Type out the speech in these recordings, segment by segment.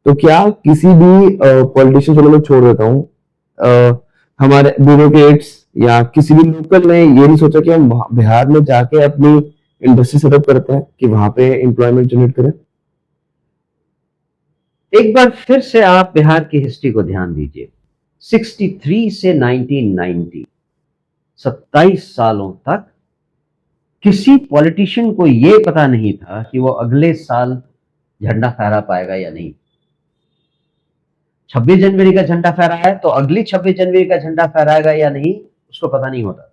तो क्या किसी भी पॉलिटिशियन, चलो मैं छोड़ देता हूँ, हमारे ब्यूरोक्रेट्स या किसी भी लोकल ने ये नहीं सोचा कि हम बिहार में जाके अपनी इंडस्ट्री सेटअप करते हैं कि वहां पे एम्प्लॉयमेंट जनरेट करें? एक बार फिर से आप बिहार की हिस्ट्री को ध्यान दीजिए। 63 से 1990, 27 सालों तक किसी पॉलिटिशियन को यह पता नहीं था कि वो अगले साल झंडा फहरा पाएगा या नहीं। 26 जनवरी का झंडा फहराया तो अगली 26 जनवरी का झंडा फहराएगा या नहीं, उसको पता नहीं होता।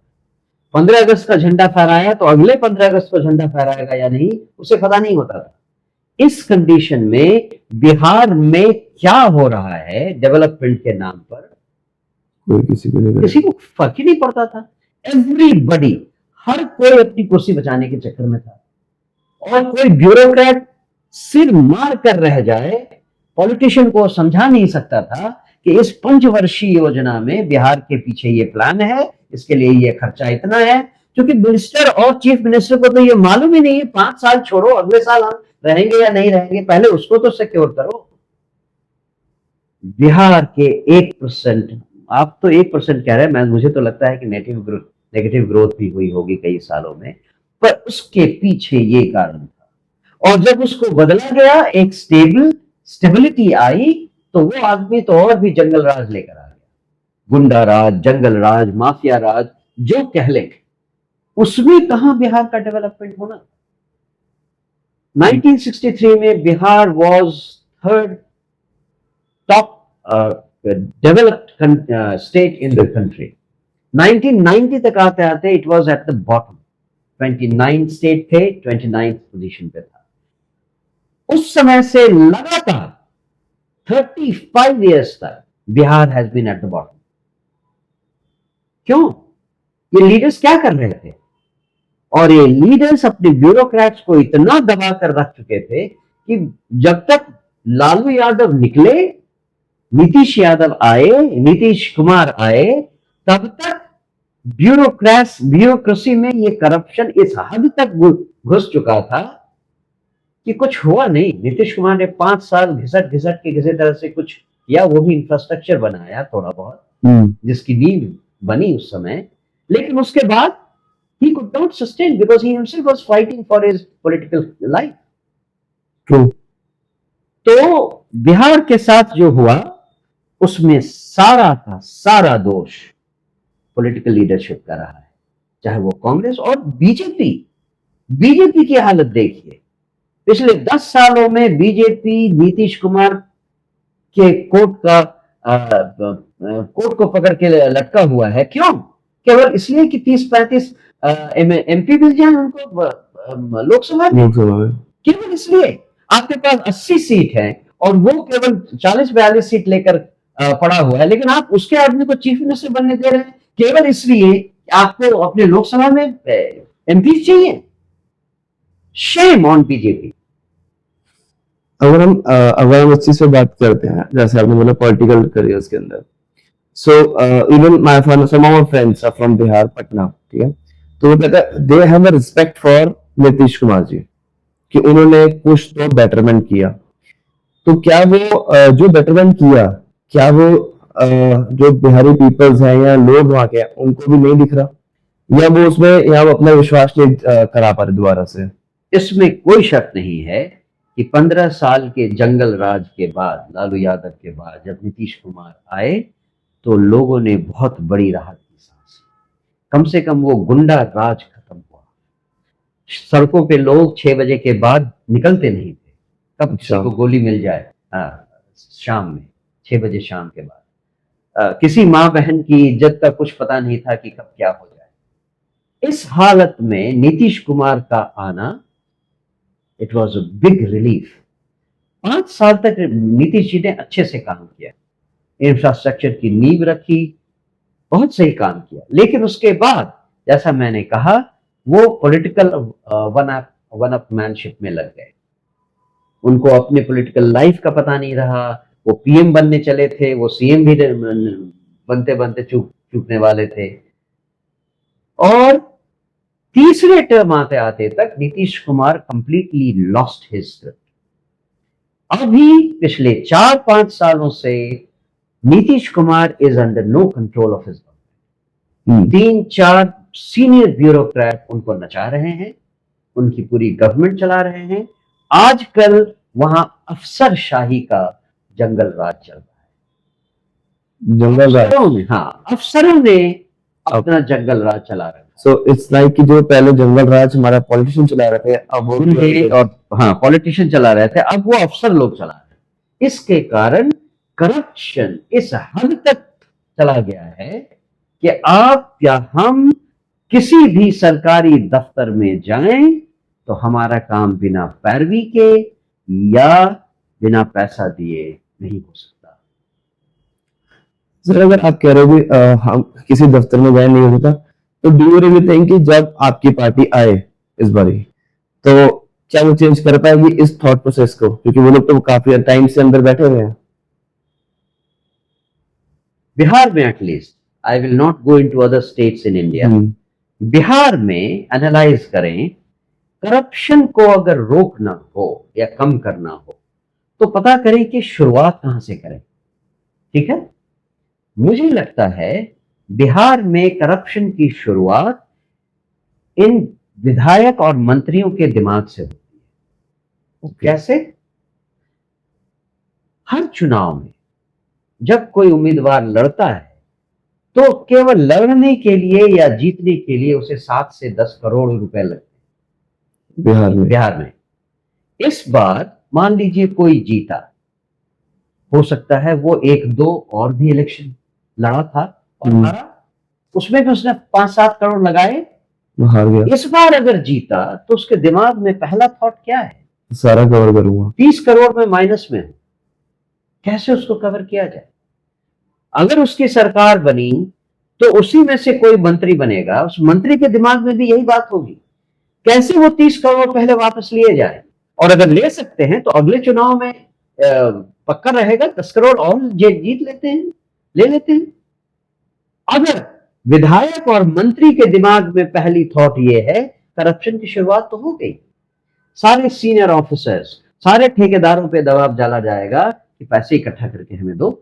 15 अगस्त का झंडा फहराया तो अगले 15 अगस्त को झंडा फहराएगा या नहीं, उसे पता नहीं होता था। इस कंडीशन में बिहार में क्या हो रहा है डेवलपमेंट के नाम पर, कोई किसी को फर्क ही नहीं पड़ता था। एवरीबडी, हर कोई अपनी कुर्सी बचाने के चक्कर में था, और कोई ब्यूरोक्रेट सिर मार कर रह जाए, पॉलिटिशियन को समझा नहीं सकता था कि इस 5 वर्षीय योजना में बिहार के पीछे ये प्लान है, इसके लिए ये खर्चा इतना है। क्योंकि मिनिस्टर और चीफ मिनिस्टर को तो ये मालूम ही नहीं है, 5 साल छोड़ो, अगले साल हम रहेंगे या नहीं रहेंगे, पहले उसको तो सिक्योर करो। बिहार के 1%, आप तो 1% कह रहे हैं, मुझे तो लगता है कि नेगेटिव ग्रोथ भी हुई होगी कई सालों में, पर उसके पीछे ये कारण था। और जब उसको बदला गया, एक स्टेबिलिटी आई, तो वो आदमी तो और भी जंगल राज लेकर आ गया। गुंडा राज, जंगल राज, माफिया राज, जो कह ले, उसमें कहां बिहार का डेवलपमेंट होना। 1963 में Bihar was third top developed state in the country. 1990 तक आते आते it was at the bottom. 29 state थे, 29 पोजीशन पे था। उस समय से लगातार 35 ईयर्स तक Bihar has been at the bottom. क्यों? ये लीडर्स क्या कर रहे थे? और ये लीडर्स अपने ब्यूरोक्रेट्स को इतना दबा कर रख चुके थे कि जब तक लालू यादव निकले, नीतीश यादव आए, नीतीश कुमार आए, तब तक ब्यूरोक्रेसी में ये करप्शन इस हद तक घुस चुका था कि कुछ हुआ नहीं। नीतीश कुमार ने 5 साल घिसट घिसट के किसी तरह से कुछ किया, वो भी इंफ्रास्ट्रक्चर बनाया थोड़ा बहुत, जिसकी नींव बनी उस समय। लेकिन उसके बाद he could not sustain because he himself was fighting for his political life. True. तो बिहार के साथ जो हुआ, उसमें सारा का सारा दोष पॉलिटिकल लीडरशिप का रहा है, चाहे वो कांग्रेस और बीजेपी की हालत देखिए। पिछले 10 सालों में बीजेपी नीतीश कुमार के कोर्ट को पकड़ के लटका हुआ है। क्यों? केवल इसलिए कि 30-35 एमपी मिल जाए उनको लोकसभा में, केवल इसलिए। आपके पास 80 सीट है और वो केवल 40-42 सीट लेकर पड़ा हुआ है, लेकिन आप उसके आदमी को चीफ मिनिस्टर बनने दे रहे हैं केवल इसलिए कि आपको अपने लोकसभा में एमपी चाहिए। Shame on BJP. अगर हम इस चीज पे बात करते हैं, जैसे आपने बोला पॉलिटिकल करियर्स के अंदर, so even my some of my friends are from Bihar, Patna, ठीक है, तो वो कहता है they have a respect for Nitish Kumar ji कि उन्होंने कुछ तो बेटरमेंट किया। तो क्या वो जो बेटरमेंट किया, क्या वो जो बिहारी पीपल्स हैं या लोग वहां के, उनको भी नहीं दिख रहा, या वो उसमें या वो अपना विश्वास नहीं करा पा रहे दोबारा से? इसमें कोई शक नहीं है कि 15 साल के जंगल राज के बाद, लालू यादव के बाद जब नीतीश कुमार आए, तो लोगों ने बहुत बड़ी राहत की सांस। कम से कम वो गुंडा राज खत्म हुआ। सड़कों पे लोग 6 बजे के बाद निकलते नहीं थे। कब किसी को गोली मिल जाए, शाम में 6 बजे शाम के बाद, किसी माँ बहन की इज्जत का कुछ पता नहीं था कि कब क्या हो जाए। इस हालत में नीतीश कुमार का आना, it was a big relief. 5 साल तक नीतीश जी ने अच्छे से काम किया, इंफ्रास्ट्रक्चर की नींव रखी, बहुत सही काम किया। लेकिन उसके बाद जैसा मैंने कहा, वो पॉलिटिकल वन अप मैनशिप में लग गए। उनको अपने पॉलिटिकल लाइफ का पता नहीं रहा। वो पीएम बनने चले थे, वो सीएम भी बनते बनते चूकने वाले थे। और तीसरे टर्म आते आते तक Nitish Kumar completely lost his grip. अभी पिछले 4-5 सालों से Nitish Kumar is under no control of his government. 3-4 senior bureaucrat उनको नचा रहे हैं, उनकी पूरी गवर्नमेंट चला रहे हैं। आजकल वहां अफसरशाही का जंगल राज चल रहा है। जंगल राज। अफसरों ने, हाँ, अफसरों ने अपना जंगल राज चला रखा है। सो इट्स लाइक कि जो पहले जंगल राज हमारा पॉलिटिशियन चला रहे थे, अब वो दूल्हे और हाँ पॉलिटिशियन चला रहे थे, अब वो अफसर लोग चला रहे हैं। इसके कारण करप्शन इस हद तक चला गया है कि आप या हम किसी भी सरकारी दफ्तर में जाएं तो हमारा काम बिना पैरवी के या बिना पैसा दिए नहीं हो सकता। सर, अगर आप कह रहे हो कि हम किसी दफ्तर में गए नहीं होता, तो डू यू रियली थिंक कि जब आपकी पार्टी आए इस बारी, तो क्या वो चेंज कर पाएगी इस थॉट प्रोसेस को, क्योंकि वो लोग तो काफी टाइम से अंदर बैठे हुए हैं। बिहार में at least, I will not go into other states in India, Bihar में एनालाइज करें, करप्शन को अगर रोकना हो या कम करना हो तो पता करें कि शुरुआत कहां से करें। ठीक है, मुझे लगता है बिहार में करप्शन की शुरुआत इन विधायक और मंत्रियों के दिमाग से होती है। कैसे? हर चुनाव में जब कोई उम्मीदवार लड़ता है तो केवल लड़ने के लिए या जीतने के लिए उसे 7 से 10 करोड़ रुपए लगते हैं बिहार में। इस बार मान लीजिए कोई जीता, हो सकता है वो 1-2 और भी इलेक्शन लड़ा था और हारा, उसमें भी उसने 5-7 करोड़ लगाए, हार गया। इस बार अगर जीता तो उसके दिमाग में पहला थॉट क्या है? सारा कवर करूंगा। 30 करोड़ में माइनस में, कैसे उसको कवर किया जाए? अगर उसकी सरकार बनी तो उसी में से कोई मंत्री बनेगा, उस मंत्री के दिमाग में भी यही बात होगी, कैसे वो 30 करोड़ पहले वापस लिए जाए, और अगर ले सकते हैं तो अगले चुनाव में पक्का रहेगा 10 करोड़ और जीत लेते हैं, ले लेते हैं। अगर विधायक और मंत्री के दिमाग में पहली थॉट ये है, करप्शन की शुरुआत तो हो गई, सारे सीनियर ऑफिसर्स, सारे ठेकेदारों पे दबाव डाला जाएगा कि पैसे इकट्ठा करके हमें दो।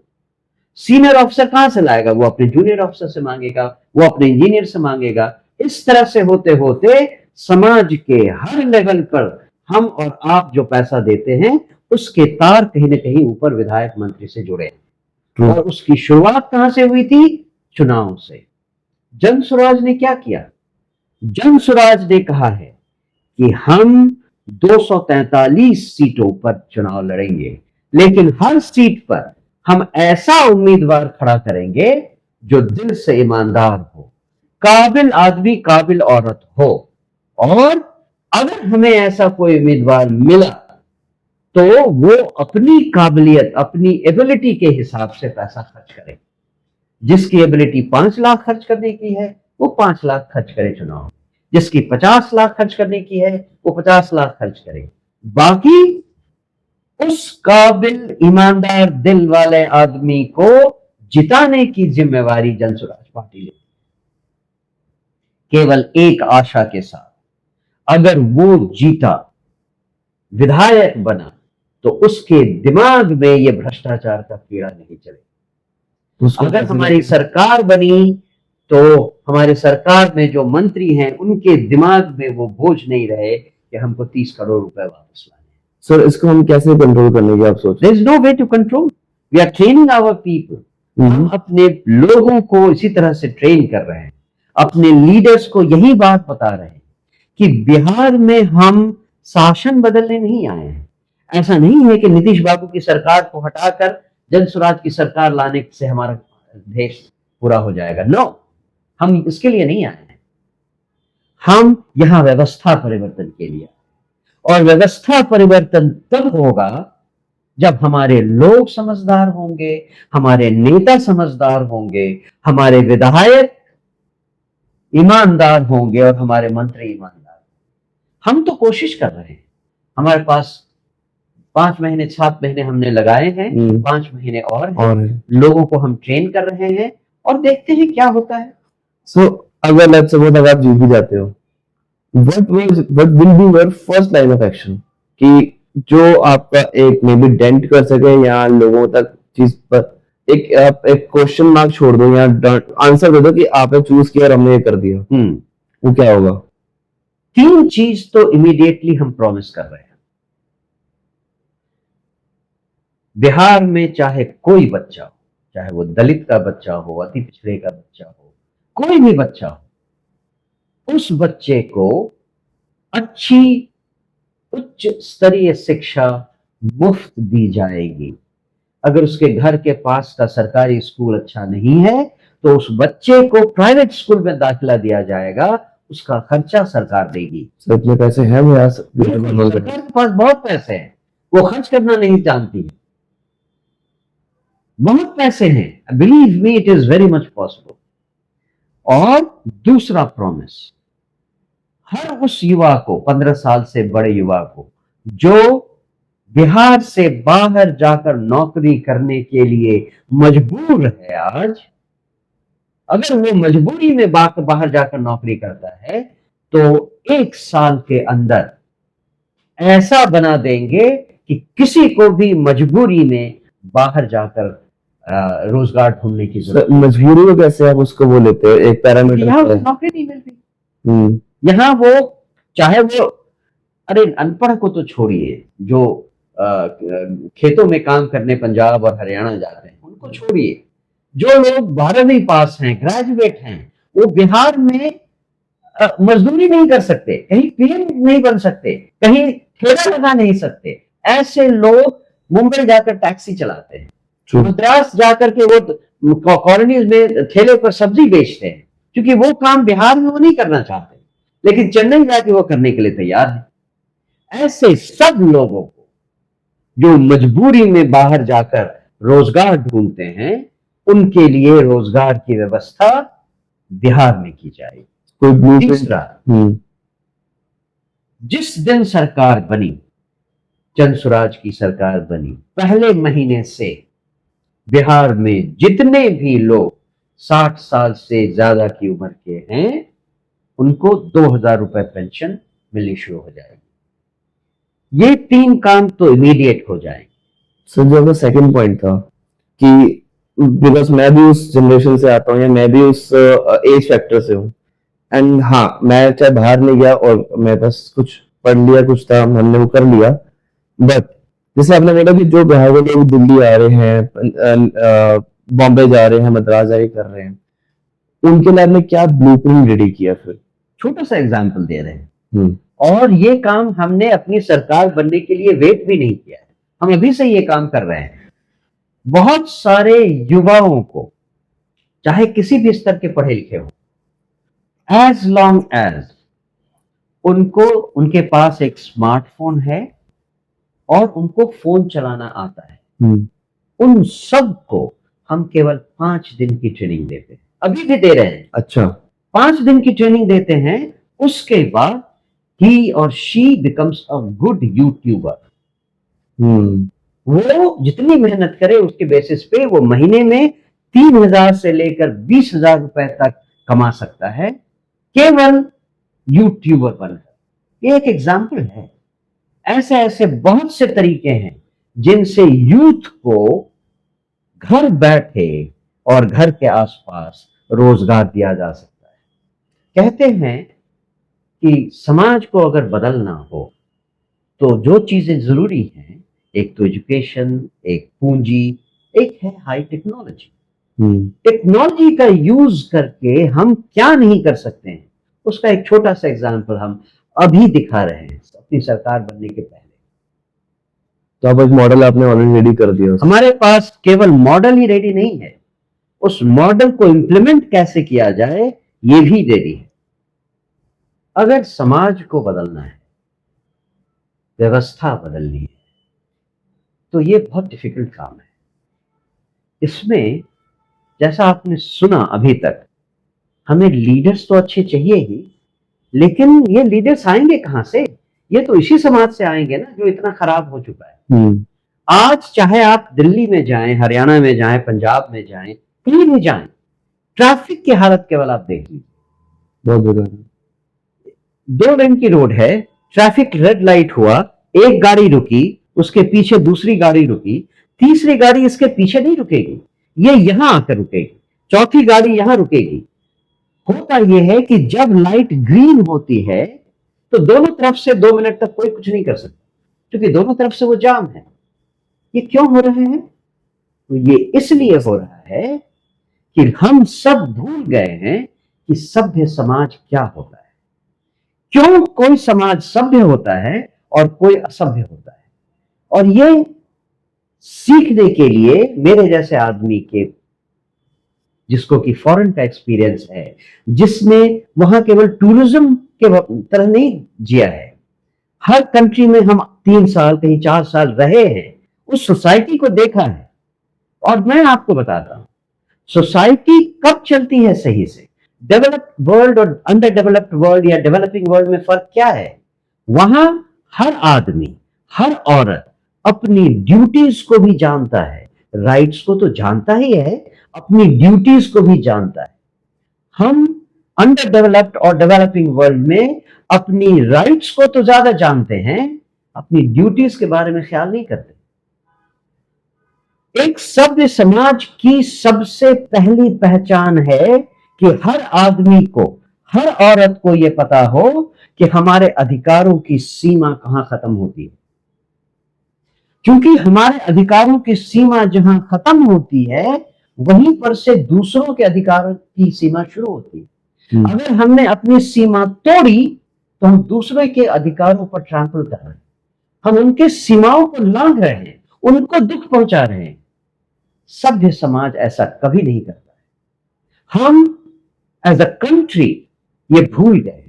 सीनियर ऑफिसर कहां से लाएगा? वो अपने जूनियर ऑफिसर से मांगेगा, वो अपने इंजीनियर से मांगेगा। इस तरह से होते होते समाज के हर लेवल पर हम और आप जो पैसा देते हैं उसके तार कहीं ना कहीं ऊपर विधायक मंत्री से जुड़े हैं। और उसकी शुरुआत कहां से हुई थी? चुनाव से। जनसुराज ने क्या किया? जनसुराज ने कहा है कि हम 243 सीटों पर चुनाव लड़ेंगे, लेकिन हर सीट पर हम ऐसा उम्मीदवार खड़ा करेंगे जो दिल से ईमानदार हो, काबिल आदमी, काबिल औरत हो, और अगर हमें ऐसा कोई उम्मीदवार मिला तो वो अपनी काबिलियत, अपनी एबिलिटी के हिसाब से पैसा खर्च करे। जिसकी एबिलिटी 5 लाख खर्च करने की है वो 5 लाख खर्च करे चुनाव, जिसकी 50 लाख खर्च करने की है वो 50 लाख खर्च करे, बाकी उस काबिल, ईमानदार, दिल वाले आदमी को जिताने की जिम्मेवारी जनसुराज पार्टी लेती। केवल एक आशा के साथ, अगर वो जीता, विधायक बना, तो उसके दिमाग में ये भ्रष्टाचार का कीड़ा नहीं चले। अगर हमारी सरकार बनी तो हमारे सरकार में जो मंत्री हैं उनके दिमाग में वो बोझ नहीं रहे कि हमको 30 करोड़ रुपए वापस लाने। सर, इसको हम कैसे कंट्रोल करने की आप सोच? There is no way to control, we are training our people. हम अपने लोगों को इसी तरह से ट्रेन कर रहे हैं, अपने लीडर्स को यही बात बता रहे हैं कि बिहार में हम शासन बदलने नहीं आए हैं। ऐसा नहीं है कि नीतीश बाबू की सरकार को हटाकर जनसुराज की सरकार लाने से हमारा देश पूरा हो जाएगा। नो, हम इसके लिए नहीं आए हैं। हम यहां व्यवस्था परिवर्तन के लिए, और व्यवस्था परिवर्तन तब होगा जब हमारे लोग समझदार होंगे, हमारे नेता समझदार होंगे, हमारे विधायक ईमानदार होंगे और हमारे मंत्री ईमानदार। हम तो कोशिश कर रहे हैं, हमारे पास 5 महीने 7 महीने हमने लगाए हैं, 5 महीने और लोगों को हम ट्रेन कर रहे हैं और देखते हैं क्या होता है। सो अगर लेट्स सपोज आप जीत भी जाते हो, what will be your first line of action? कि जो आपका एक मे बी डेंट कर सके या लोगों तक चीज पर एक आप एक क्वेश्चन मार्क छोड़ दो या आंसर दे दो कि आपने चूज किया और हमने ये कर दिया, वो क्या होगा? तीन चीज तो इमीडिएटली हम प्रॉमिस कर रहे हैं। बिहार में चाहे कोई बच्चा हो, चाहे वो दलित का बच्चा हो, अति पिछड़े का बच्चा हो, कोई भी बच्चा हो, उस बच्चे को अच्छी उच्च स्तरीय शिक्षा मुफ्त दी जाएगी। अगर उसके घर के पास का सरकारी स्कूल अच्छा नहीं है तो उस बच्चे को प्राइवेट स्कूल में दाखिला दिया जाएगा, उसका खर्चा सरकार देगी। सर इतने पैसे हैं बिहार सरकार के पास बहुत पैसे हैं, वो खर्च करना नहीं जानती है। बहुत पैसे हैं, believe me, it is very much possible. और दूसरा प्रॉमिस, हर उस युवा को, 15 साल से बड़े युवा को जो बिहार से बाहर जाकर नौकरी करने के लिए मजबूर है आज, अगर वो मजबूरी में बाहर जाकर नौकरी करता है तो 1 साल के अंदर ऐसा बना देंगे कि किसी को भी मजबूरी में बाहर जाकर रोजगार ढूंढने की जरूरत। मजबूरी को कैसे आप उसको वो लेते हो? एक पैरामीटर यहाँ नौकरी नहीं मिल हम्म यहाँ वो, चाहे वो, अरे अनपढ़ को तो छोड़िए, जो खेतों में काम करने पंजाब और हरियाणा जाते हैं उनको छोड़िए, जो लोग 12वीं पास हैं, ग्रेजुएट हैं, वो बिहार में मजदूरी नहीं कर सकते, कहीं पीएम नहीं बन सकते, कहीं ठेला लगा नहीं सकते। ऐसे लोग मुंबई जाकर टैक्सी चलाते हैं, मद्रास जाकर के वो कॉलोनीज में ठेले पर सब्जी बेचते हैं, क्योंकि वो काम बिहार में वो नहीं करना चाहते, लेकिन चेन्नई जाके वो करने के लिए तैयार है। ऐसे सब लोगों को जो मजबूरी में बाहर जाकर रोजगार ढूंढते हैं, उनके लिए रोजगार की व्यवस्था बिहार में की जाएगी। कोई तीसरा, जिस दिन सरकार बनी, चंद्र स्वराज की सरकार बनी, पहले महीने से बिहार में जितने भी लोग 60 साल से ज्यादा की उम्र के हैं उनको 2000 रुपए पेंशन मिलनी शुरू हो जाएगी। ये 3 काम तो इमीडिएट हो जाएंगे। सर जो आपका सेकंड पॉइंट था कि बिकॉज मैं भी उस जनरेशन से आता हूँ या मैं भी उस एज फैक्टर से हूँ, एंड हाँ मैं चाहे बाहर नहीं गया और मैं बस कुछ पढ़ लिया, कुछ था हमने वो कर लिया, बट जैसे आपने बोला कि जो बिहार के लोग दिल्ली आ रहे हैं, बॉम्बे जा रहे हैं, मद्रास जाके कर रहे हैं, उनके लिए आपने क्या ब्लूप्रिंट रेडी किया? फिर छोटा सा एग्जांपल दे रहे हैं, और ये काम हमने अपनी सरकार बनने के लिए वेट भी नहीं किया है, हम अभी से ये काम कर रहे हैं। बहुत सारे युवाओं को, चाहे किसी भी स्तर के पढ़े लिखे हो, एज लॉन्ग एज उनको, उनके पास एक स्मार्टफोन है और उनको फोन चलाना आता है, उन सब को हम केवल 5 दिन की ट्रेनिंग देते हैं, अभी भी दे रहे हैं। अच्छा, 5 दिन की ट्रेनिंग देते हैं, उसके बाद ही और she becomes a good YouTuber. वो जितनी मेहनत करे उसके बेसिस पे वो महीने में 3000 से लेकर 20,000 रुपए तक कमा सकता है, केवल यूट्यूबर बनकर। ये एक एग्जाम्पल है। ऐसे ऐसे बहुत से तरीके हैं जिनसे यूथ को घर बैठे और घर के आसपास रोजगार दिया जा सकता है। कहते हैं कि समाज को अगर बदलना हो तो जो चीजें जरूरी हैं, एक तो एजुकेशन, एक पूंजी, एक है हाई टेक्नोलॉजी। टेक्नोलॉजी का यूज करके हम क्या नहीं कर सकते हैं, उसका एक छोटा सा एग्जाम्पल हम अभी दिखा रहे हैं अपनी सरकार बनने के पहले। तो आप एक मॉडल आपने ऑलरेडी रेडी कर दिया। हमारे पास केवल मॉडल ही रेडी नहीं है, उस मॉडल को इंप्लीमेंट कैसे किया जाए ये भी रेडी है। अगर समाज को बदलना है, व्यवस्था बदलनी है, तो ये बहुत डिफिकल्ट काम है। इसमें जैसा आपने सुना अभी तक, हमें लीडर्स तो अच्छे चाहिए ही, लेकिन ये लीडर्स आएंगे कहां से? ये तो इसी समाज से आएंगे ना जो इतना खराब हो चुका है। आज चाहे आप दिल्ली में जाएं, हरियाणा में जाएं, पंजाब में जाएं, कहीं भी जाएं, ट्रैफिक की हालत केवल आप देख लीजिए। बहुत बुरा। 2 लेन की रोड है, ट्रैफिक रेड लाइट हुआ, एक गाड़ी रुकी, उसके पीछे दूसरी गाड़ी रुकी, तीसरी गाड़ी इसके पीछे नहीं रुकेगी, ये यहां आकर रुकेगी, चौथी गाड़ी यहां रुकेगी। होता यह है कि जब लाइट ग्रीन होती है तो दोनों तरफ से 2 मिनट तक कोई कुछ नहीं कर सकता, क्योंकि दोनों तरफ से वो जाम है। ये क्यों हो रहा है? तो ये इसलिए हो रहा है कि हम सब भूल गए हैं कि सभ्य समाज क्या होता है, क्यों कोई समाज सभ्य होता है और कोई असभ्य होता है। और ये सीखने के लिए मेरे जैसे आदमी के, जिसको कि फॉरेन का एक्सपीरियंस है, जिसने वहां केवल टूरिज्म के तरह नहीं जिया है, हर कंट्री में हम 3 साल कहीं 4 साल रहे हैं, उस सोसाइटी को देखा है। और मैं आपको बताता हूं सोसाइटी कब चलती है सही से। डेवलप्ड वर्ल्ड और अंडर डेवलप्ड वर्ल्ड या डेवलपिंग वर्ल्ड में फर्क क्या है? वहां हर आदमी, हर औरत अपनी ड्यूटीज को भी जानता है, राइट्स को तो जानता ही है, अपनी ड्यूटीज को भी जानता है। हम अंडर डेवलप्ड और डेवलपिंग वर्ल्ड में अपनी राइट्स को तो ज्यादा जानते हैं, अपनी ड्यूटीज के बारे में ख्याल नहीं करते। एक सभ्य समाज की सबसे पहली पहचान है कि हर आदमी को, हर औरत को यह पता हो कि हमारे अधिकारों की सीमा कहां खत्म होती है, क्योंकि हमारे अधिकारों की सीमा जहां खत्म होती है वहीं पर से दूसरों के अधिकारों की सीमा शुरू होती है। अगर हमने अपनी सीमा तोड़ी तो हम दूसरे के अधिकारों पर ट्रैम्पल कर रहे हैं, हम उनके सीमाओं को लांघ रहे हैं, उनको दुख पहुंचा रहे हैं। सभ्य समाज ऐसा कभी नहीं करता है। हम एज अ कंट्री ये भूल गए।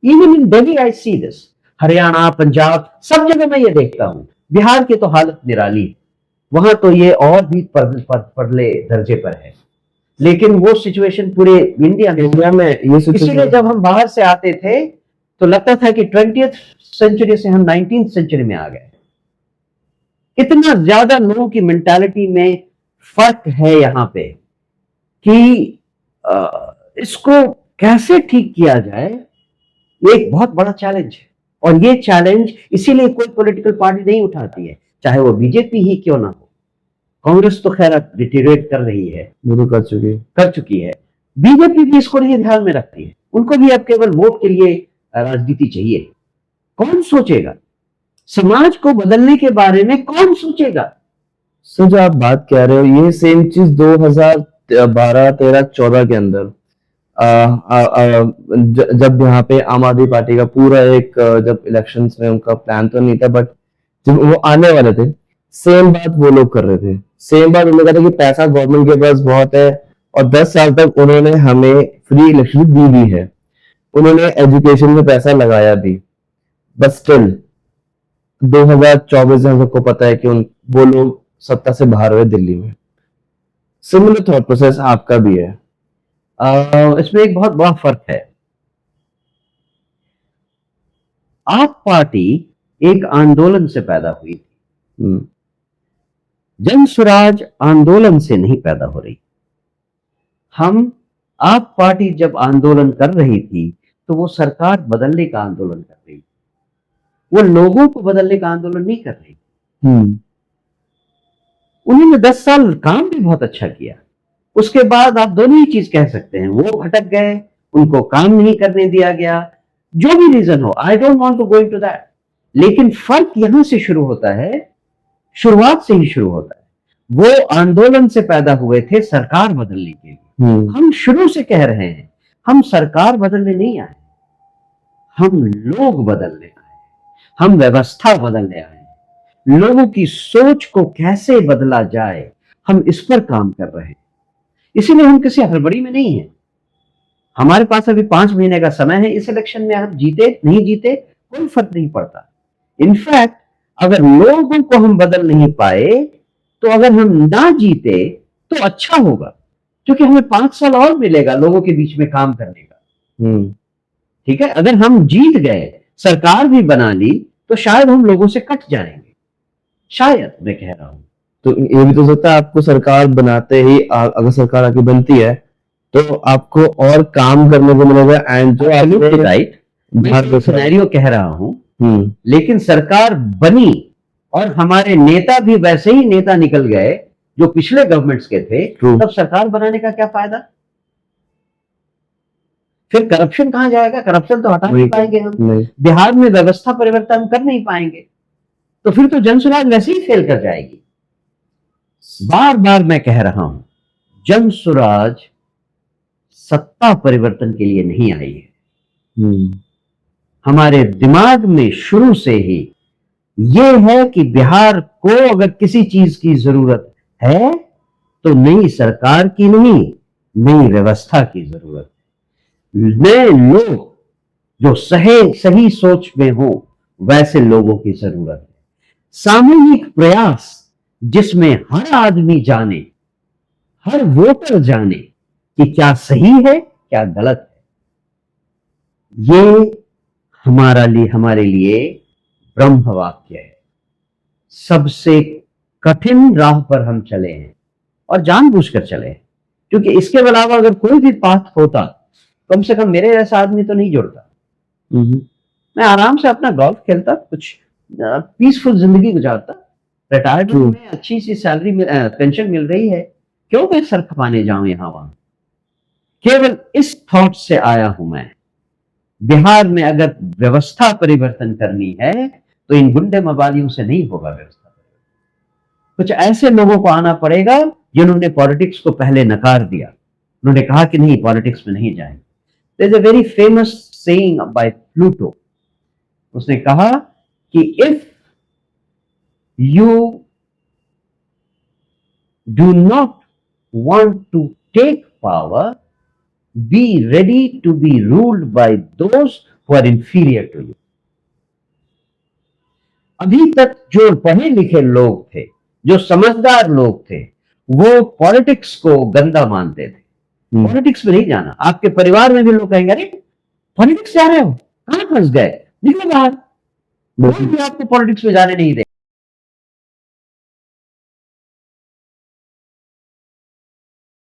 Even in Delhi I see this, Haryana, Punjab, सब जगह मैं ये देखता हूं। बिहार की तो हालत निराली है, वहां तो ये और भी परले दर्जे पर है, लेकिन वो सिचुएशन पूरे इंडिया में ये इसीलिए जब हम बाहर से आते थे तो लगता था कि 20th सेंचुरी से हम 19th सेंचुरी में आ गए। इतना ज्यादा लोगों की मेंटालिटी में फर्क है यहां पे कि इसको कैसे ठीक किया जाए, ये एक बहुत बड़ा चैलेंज है। और ये चैलेंज इसीलिए कोई पॉलिटिकल पार्टी नहीं उठाती है, चाहे वो बीजेपी ही क्यों ना हो। कांग्रेस तो खैर डिटेरियोरेट कर रही है, वो कर चुकी है। बीजेपी भी इसको नहीं ध्यान में रखती है, उनको भी अब केवल वोट के लिए राजनीति चाहिए। कौन सोचेगा समाज को बदलने के बारे में? कौन सोचेगा? सर जो आप बात कह रहे हो ये सेम चीज 2012, 13, 14 के अंदर जब यहाँ पे आम आदमी पार्टी का पूरा एक जब इलेक्शंस में उनका प्लान तो नहीं था, बट जब वो आने वाले थे सेम बात वो लोग कर रहे थे। सेम बात उन्होंने कहा था कि पैसा गवर्नमेंट के पास बहुत है और 10 साल तक उन्होंने हमें फ्री इलेक्शन दी भी है, उन्होंने एजुकेशन में पैसा लगाया भी, बट स्टिल 2024 में हम सबको पता है कि वो लोग सत्ता से बाहर हुए दिल्ली में। सिमिलर थॉट प्रोसेस आपका भी है। इसमें एक बहुत बड़ा फर्क है। आप पार्टी एक आंदोलन से पैदा हुई थी, जन स्वराज आंदोलन से नहीं पैदा हो रही। आप पार्टी जब आंदोलन कर रही थी तो वो सरकार बदलने का आंदोलन कर रही थी, वो लोगों को बदलने का आंदोलन नहीं कर रही थी। उन्होंने 10 साल काम भी बहुत अच्छा किया, उसके बाद आप दोनों ही चीज कह सकते हैं, वो भटक गए, उनको काम नहीं करने दिया गया, जो भी रीजन हो, I don't want to go into that. लेकिन फर्क यहां से शुरू होता है, शुरुआत से ही शुरू होता है। वो आंदोलन से पैदा हुए थे सरकार बदलने के लिए। हम शुरू से कह रहे हैं हम सरकार बदलने नहीं आए, हम लोग बदलने आए, हम व्यवस्था बदलने आए, लोगों की सोच को कैसे बदला जाए, हम इस पर काम कर रहे हैं। इसीलिए हम किसी हड़बड़ी में नहीं है। हमारे पास अभी 5 महीने का समय है, इस इलेक्शन में हम जीते नहीं जीते कोई फर्क नहीं पड़ता। इनफैक्ट अगर लोगों को हम बदल नहीं पाए तो अगर हम ना जीते तो अच्छा होगा, क्योंकि हमें 5 साल और मिलेगा लोगों के बीच में काम करने का। ठीक है, अगर हम जीत गए, सरकार भी बना ली, तो शायद हम लोगों से कट जाएंगे, शायद, मैं कह रहा हूं। तो ये भी तो सकता है आपको सरकार बनाते ही अगर सरकार आगे बनती है तो आपको और काम करने को मिलेगा। एंड जो राइट, मैं सिनेरियो कह रहा हूं लेकिन सरकार बनी और हमारे नेता भी वैसे ही नेता निकल गए जो पिछले गवर्नमेंट्स के थे, True. तब सरकार बनाने का क्या फायदा? फिर करप्शन कहां जाएगा? करप्शन तो हटा नहीं वही पाएंगे हम। नहीं बिहार में व्यवस्था परिवर्तन कर नहीं पाएंगे, तो फिर तो जनसुराज वैसे ही फेल कर जाएगी। बार बार मैं कह रहा हूं, जनसुराज सत्ता परिवर्तन के लिए नहीं आई है। हमारे दिमाग में शुरू से ही ये है कि बिहार को अगर किसी चीज की जरूरत है तो नई सरकार की नहीं, नई व्यवस्था की जरूरत है। नए लोग जो सही सोच में हो, वैसे लोगों की जरूरत है। सामूहिक प्रयास जिसमें हर आदमी जाने, हर वोटर जाने कि क्या सही है क्या गलत है। ये हमारे लिए ब्रह्म वाक्य है। सबसे कठिन राह पर हम चले हैं और जानबूझकर चले हैं, क्योंकि इसके अलावा अगर कोई भी पाथ होता, कम से कम मेरे जैसा आदमी तो नहीं जुड़ता। मैं आराम से अपना गोल्फ खेलता, कुछ पीसफुल जिंदगी गुजारता। रिटायरमेंट में अच्छी सी सैलरी पेंशन मिल रही है, क्यों मैं सर खपाने जाऊं यहां वहां। केवल इस थॉट से आया हूं मैं। बिहार में अगर व्यवस्था परिवर्तन करनी है तो इन गुंडे मवालियों से नहीं होगा व्यवस्था परिवर्तन। कुछ ऐसे लोगों को आना पड़ेगा जिन्होंने पॉलिटिक्स को पहले नकार दिया। उन्होंने कहा कि नहीं, पॉलिटिक्स में नहीं जाएंगे। There is a very famous saying by Pluto. उसने कहा कि if you do not want to take power, be ready to be ruled by those who are inferior to you. अभी तक जो पढ़े लिखे लोग थे, जो समझदार लोग थे, वो पॉलिटिक्स को गंदा मानते थे। पॉलिटिक्स में नहीं जाना। आपके परिवार में भी लोग कहेंगे, अरे पॉलिटिक्स जा रहे हो, कहां फंस गए, निकलो बाहर। कोई भी आपको पॉलिटिक्स में जाने नहीं दे।